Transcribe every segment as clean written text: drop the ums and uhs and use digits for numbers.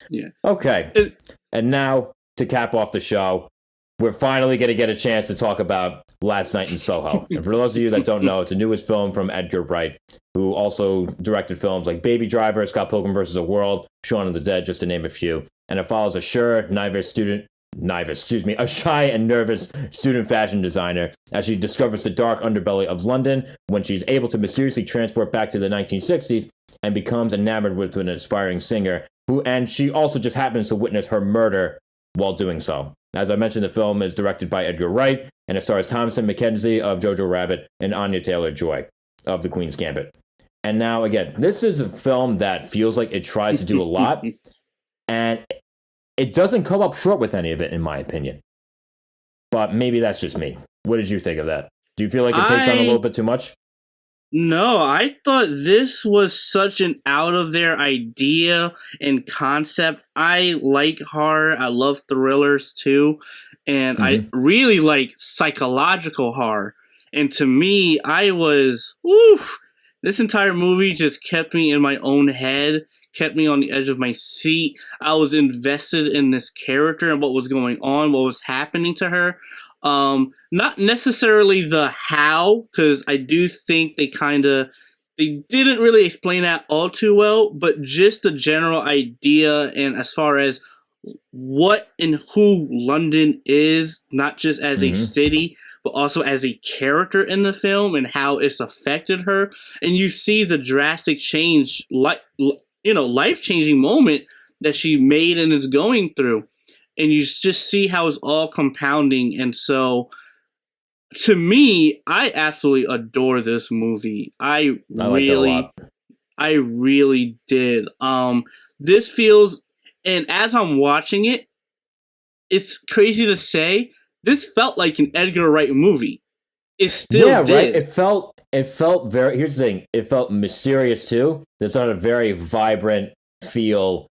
Yeah. Okay. And now, to cap off the show, we're finally going to get a chance to talk about Last Night in Soho. And for those of you that don't know, it's the newest film from Edgar Wright, who also directed films like Baby Driver, Scott Pilgrim vs. the World, Shaun of the Dead, just to name a few. And it follows a shy and nervous student fashion designer as she discovers the dark underbelly of London when she's able to mysteriously transport back to the 1960s and becomes enamored with an aspiring singer, and she also just happens to witness her murder while doing so. As I mentioned, the film is directed by Edgar Wright, and it stars Thomasin, McKenzie of Jojo Rabbit, and Anya Taylor-Joy of The Queen's Gambit. And now, again, this is a film that feels like it tries to do a lot, and it doesn't come up short with any of it, in my opinion. But maybe that's just me. What did you think of that? Do you feel like it takes on a little bit too much? No, I thought this was such an out of their idea and concept. I like horror. I love thrillers too. And I really like psychological horror. And to me, this entire movie just kept me in my own head, kept me on the edge of my seat. I was invested in this character and what was going on, what was happening to her. Not necessarily the how, because I do think they didn't really explain that all too well, but just the general idea and as far as what and who London is, not just as a city, but also as a character in the film and how it's affected her. And you see the drastic change, life-changing moment that she made and is going through. And you just see how it's all compounding. And so, to me, I absolutely adore this movie. I really did. This feels, and as I'm watching it, it's crazy to say, this felt like an Edgar Wright movie. It still did. Right. It felt very, here's the thing, it felt mysterious too. There's not a very vibrant feel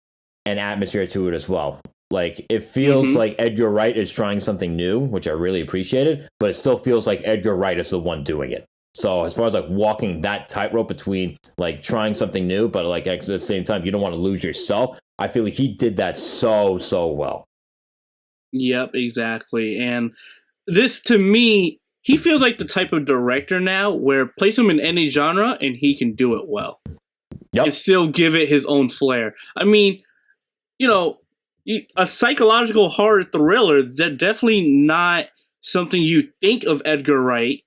and atmosphere to it as well. Like, it feels like Edgar Wright is trying something new, which I really appreciated, but it still feels like Edgar Wright is the one doing it. So as far as, like, walking that tightrope between, like, trying something new, but, like, at the same time, you don't want to lose yourself, I feel like he did that so well. Yep, exactly. And this, to me, he feels like the type of director now where place him in any genre and he can do it well. Yep. And still give it his own flair. I mean, a psychological horror thriller, that definitely not something you think of Edgar Wright,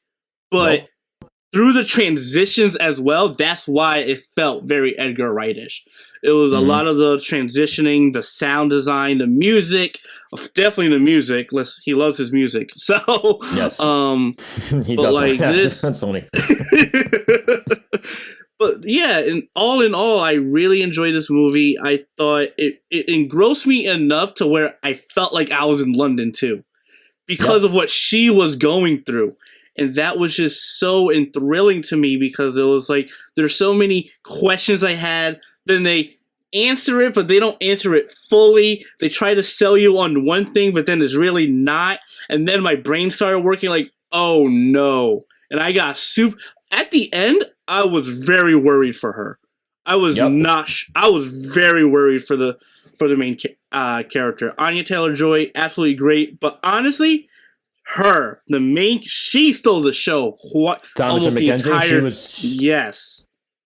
but through the transitions as well, that's why it felt very Edgar Wright-ish. It was a lot of the transitioning, the sound design, the music, definitely the music. He loves his music. So, yes. He but does like this. That's funny. But yeah, in all, I really enjoyed this movie. I thought it engrossed me enough to where I felt like I was in London too, because of what she was going through. And that was just so thrilling to me because it was like, there's so many questions I had. Then they answer it, but they don't answer it fully. They try to sell you on one thing, but then it's really not. And then my brain started working like, oh no. And I got at the end, I was very worried for her. I was I was very worried for the main character. Anya Taylor-Joy, absolutely great. But honestly, she stole the show. Almost the entire.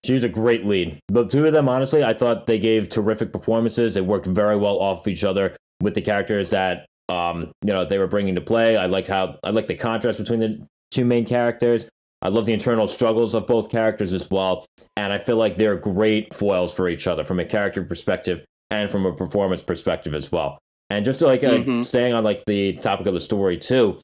She was a great lead. The two of them, honestly, I thought they gave terrific performances. They worked very well off of each other with the characters that they were bringing to play. I liked the contrast between the two main characters. I love the internal struggles of both characters as well. And I feel like they're great foils for each other from a character perspective and from a performance perspective as well. And just to staying on like the topic of the story too,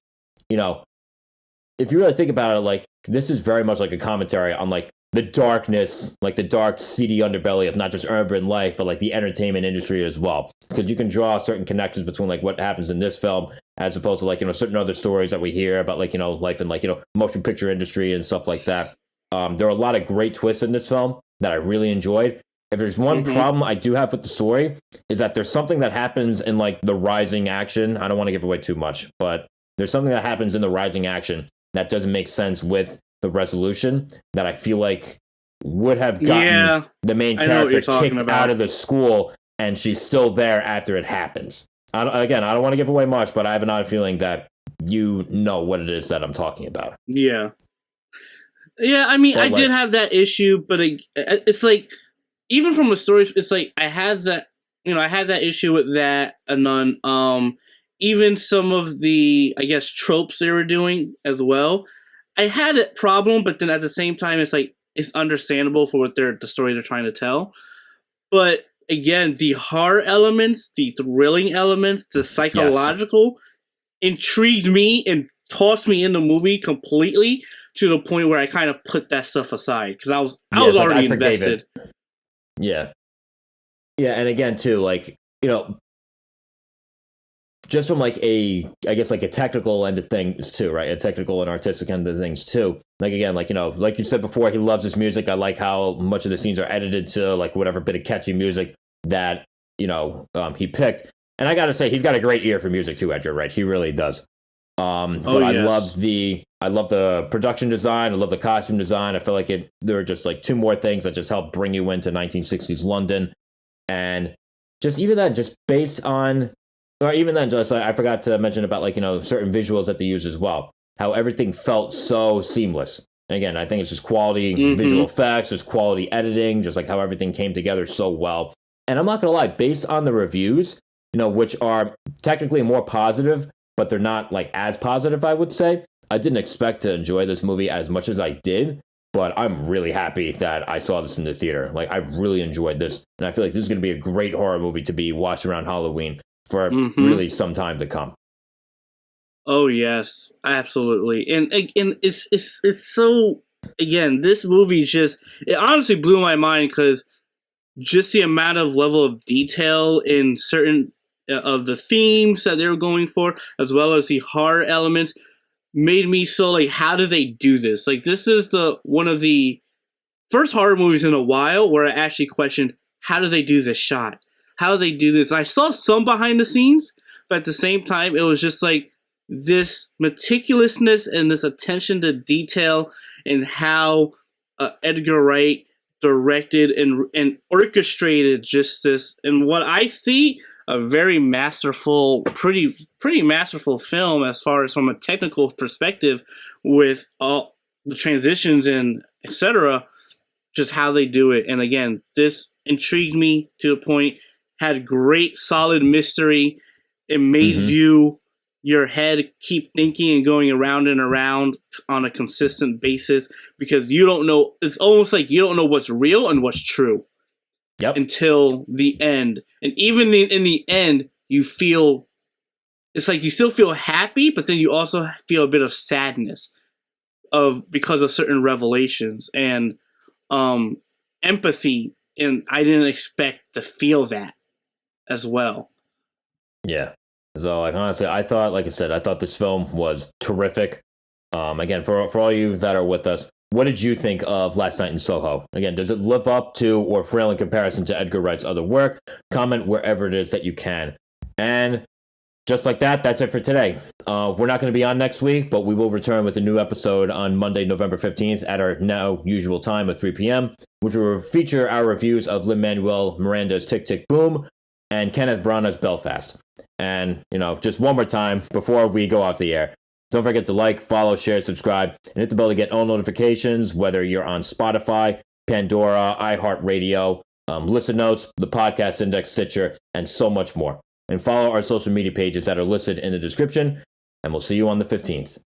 if you really think about it, like this is very much like a commentary on like the darkness, like the dark, seedy underbelly of not just urban life, but like the entertainment industry as well. Because you can draw certain connections between like what happens in this film as opposed to like, certain other stories that we hear about like, life in like, motion picture industry and stuff like that. There are a lot of great twists in this film that I really enjoyed. If there's one problem I do have with the story is that there's something that happens in like the rising action. I don't want to give away too much, but there's something that happens in the rising action that doesn't make sense with the resolution that I feel like would have gotten the main character kicked out of the school and she's still there after it happens. I don't want to give away much, but I have an odd feeling that you know what it is that I'm talking about. Yeah. Yeah, I mean, I did have that issue, but it's like, even from a story, it's like, I had that issue with that, and then, even some of the, I guess, tropes they were doing as well. I had a problem, but then at the same time, it's like, it's understandable for what the story they're trying to tell. But again, the horror elements, the thrilling elements, the psychological intrigued me and tossed me in the movie completely, to the point where I kind of put that stuff aside, because I was already invested. Yeah. Yeah, and again, too, like, just from like a technical end of things too, right? A technical and artistic end of things too. Like, again, like, like you said before, he loves his music. I like how much of the scenes are edited to like whatever bit of catchy music that, he picked. And I gotta say, he's got a great ear for music too, Edgar Wright. He really does. But I love the production design. I love the costume design. I feel like there are just like two more things that just help bring you into 1960s London. And just even then, just based on, or even then, just I forgot to mention about like, certain visuals that they use as well. How everything felt so seamless. And again, I think it's just quality visual effects, just quality editing, just like how everything came together so well. And I'm not gonna lie, based on the reviews, which are technically more positive, but they're not like as positive, I would say. I didn't expect to enjoy this movie as much as I did, but I'm really happy that I saw this in the theater. Like, I really enjoyed this, and I feel like this is going to be a great horror movie to be watched around Halloween for really some time to come. Oh yes, absolutely, and it's so, again, this movie it honestly blew my mind, because just the amount of level of detail in certain of the themes that they were going for, as well as the horror elements, made me so like, how do they do this? Like, this is one of the first horror movies in a while where I actually questioned, how do they do this shot? How do they do this? And I saw some behind the scenes, but at the same time, it was just like this meticulousness and this attention to detail, and how Edgar Wright directed and orchestrated just this, and what I see, a very masterful, pretty masterful film as far as from a technical perspective, with all the transitions and etc. Just how they do it. And again, this intrigued me to the point, had great solid mystery. It made your head keep thinking and going around and around on a consistent basis, because you don't know, it's almost like you don't know what's real and what's true. Yep. Until the end. And even in the end, it's like you still feel happy, but then you also feel a bit of sadness because of certain revelations and empathy. And I didn't expect to feel that as well. Yeah. So, like, honestly, I thought this film was terrific. Again, for all you that are with us, what did you think of Last Night in Soho? Again, does it live up to or frail in comparison to Edgar Wright's other work? Comment wherever it is that you can. And just like that, that's it for today. We're not going to be on next week, but we will return with a new episode on Monday, November 15th at our now usual time of 3 p.m., which will feature our reviews of Lin-Manuel Miranda's Tick, Tick, Boom and Kenneth Branagh's Belfast. And, just one more time before we go off the air, don't forget to like, follow, share, subscribe, and hit the bell to get all notifications, whether you're on Spotify, Pandora, iHeartRadio, Listen Notes, the Podcast Index, Stitcher, and so much more. And follow our social media pages that are listed in the description, and we'll see you on the 15th.